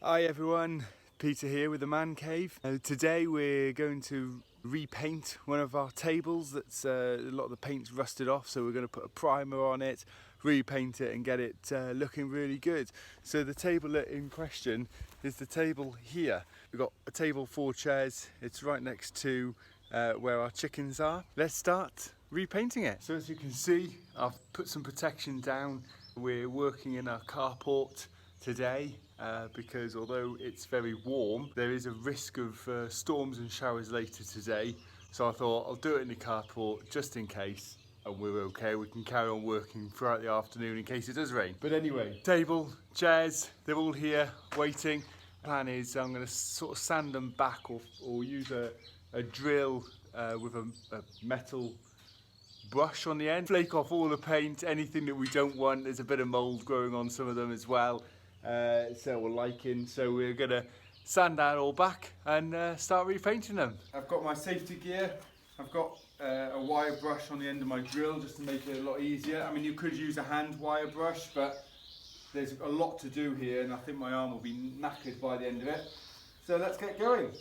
Hi everyone, Peter here with the Man Cave. Today we're going to repaint one of our tables that's a lot of the paint's rusted off, so we're going to put a primer on it, repaint it and get it looking really good. So the table in question is the table here. We've got a table, 4 chairs, it's right next to where our chickens are. Let's start repainting it. So as you can see, I've put some protection down. We're working in our carport today because although it's very warm, there is a risk of storms and showers later today. So I thought I'll do it in the carport just in case, and we're okay. We can carry on working throughout the afternoon in case it does rain. But anyway, table, chairs, they're all here waiting. Plan is I'm going to sort of sand them back or use a drill with a metal brush on the end, flake off all the paint, anything that we don't want. There's a bit of mould growing on some of them as well, so we're liking. So we're gonna sand that all back and start repainting them. I've got my safety gear. I've got a wire brush on the end of my drill just to make it a lot easier. I mean, you could use a hand wire brush, but there's a lot to do here and I think my arm will be knackered by the end of it. So let's get going.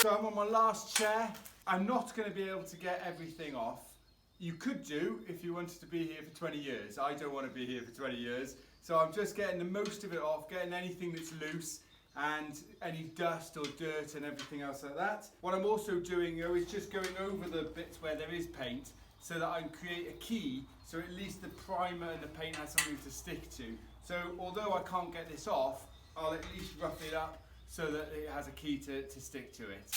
So I'm on my last chair. I'm not going to be able to get everything off. You could do if you wanted to be here for 20 years. I don't want to be here for 20 years. So I'm just getting the most of it off, getting anything that's loose and any dust or dirt and everything else like that. What I'm also doing though is just going over the bits where there is paint so that I can create a key so at least the primer and the paint has something to stick to. So although I can't get this off, I'll at least rough it up so that it has a key to stick to it.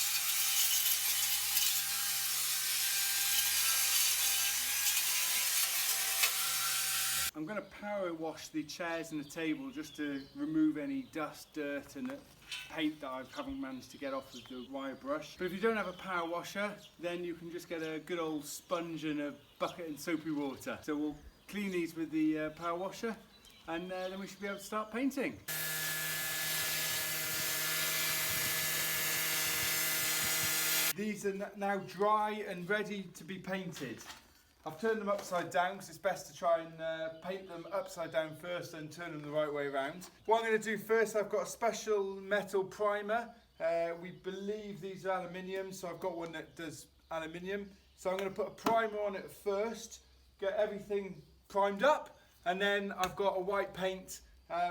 I'm going to power wash the chairs and the table just to remove any dust, dirt and paint that I haven't managed to get off with the wire brush. But if you don't have a power washer, then you can just get a good old sponge and a bucket and soapy water. So we'll clean these with the power washer and then we should be able to start painting. These are now dry and ready to be painted. I've turned them upside down because it's best to try and paint them upside down first and turn them the right way around. What I'm going to do first, I've got a special metal primer. We believe these are aluminium, so I've got one that does aluminium. So I'm going to put a primer on it first, get everything primed up, and then I've got a white paint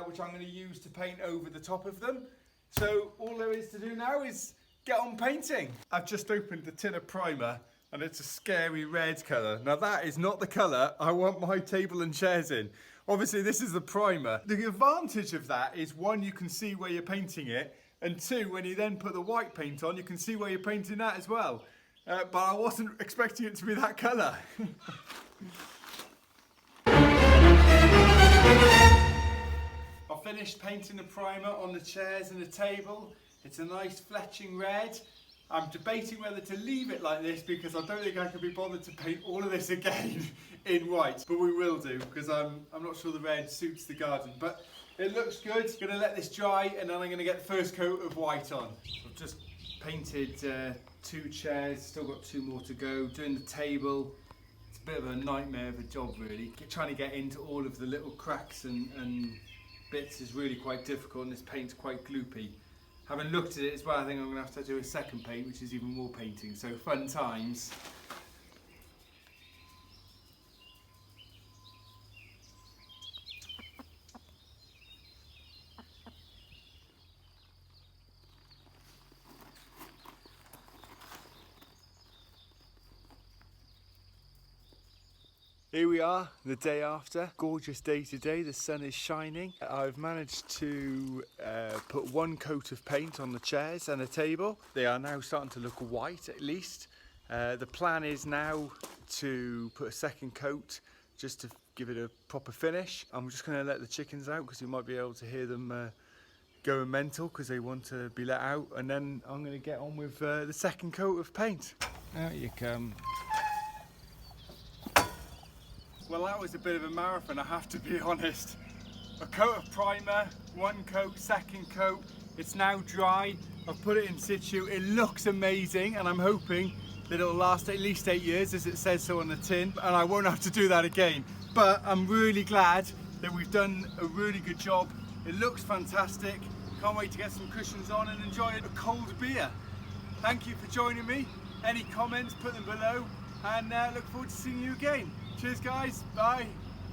which I'm going to use to paint over the top of them. So all there is to do now is get on painting. I've just opened the tin of primer and it's a scary red colour. Now that is not the colour I want my table and chairs in. Obviously this is the primer. The advantage of that is 1, you can see where you're painting it, and 2, when you then put the white paint on, you can see where you're painting that as well. But I wasn't expecting it to be that colour. I finished painting the primer on the chairs and the table. It's a nice fletching red. I'm debating whether to leave it like this because I don't think I can be bothered to paint all of this again in white, but we will do because I'm not sure the red suits the garden, but it looks good. I'm going to let this dry and then I'm going to get the first coat of white on. I've just painted 2 chairs, still got 2 more to go. Doing the table, it's a bit of a nightmare of a job really. Trying to get into all of the little cracks and bits is really quite difficult and this paint's quite gloopy. Having looked at it as well, I think I'm going to have to do a second paint, which is even more painting, so fun times. Here we are, the day after. Gorgeous day today, the sun is shining. I've managed to put 1 coat of paint on the chairs and the table. They are now starting to look white at least. The plan is now to put a second coat just to give it a proper finish. I'm just going to let the chickens out because you might be able to hear them going mental because they want to be let out. And then I'm going to get on with the second coat of paint. Out you come. Well, that was a bit of a marathon, I have to be honest. A coat of primer, 1 coat, second coat. It's now dry. I've put it in situ. It looks amazing and I'm hoping that it'll last at least 8 years as it says so on the tin and I won't have to do that again. But I'm really glad that we've done a really good job. It looks fantastic. Can't wait to get some cushions on and enjoy a cold beer. Thank you for joining me. Any comments, put them below, and look forward to seeing you again. Cheers guys, bye.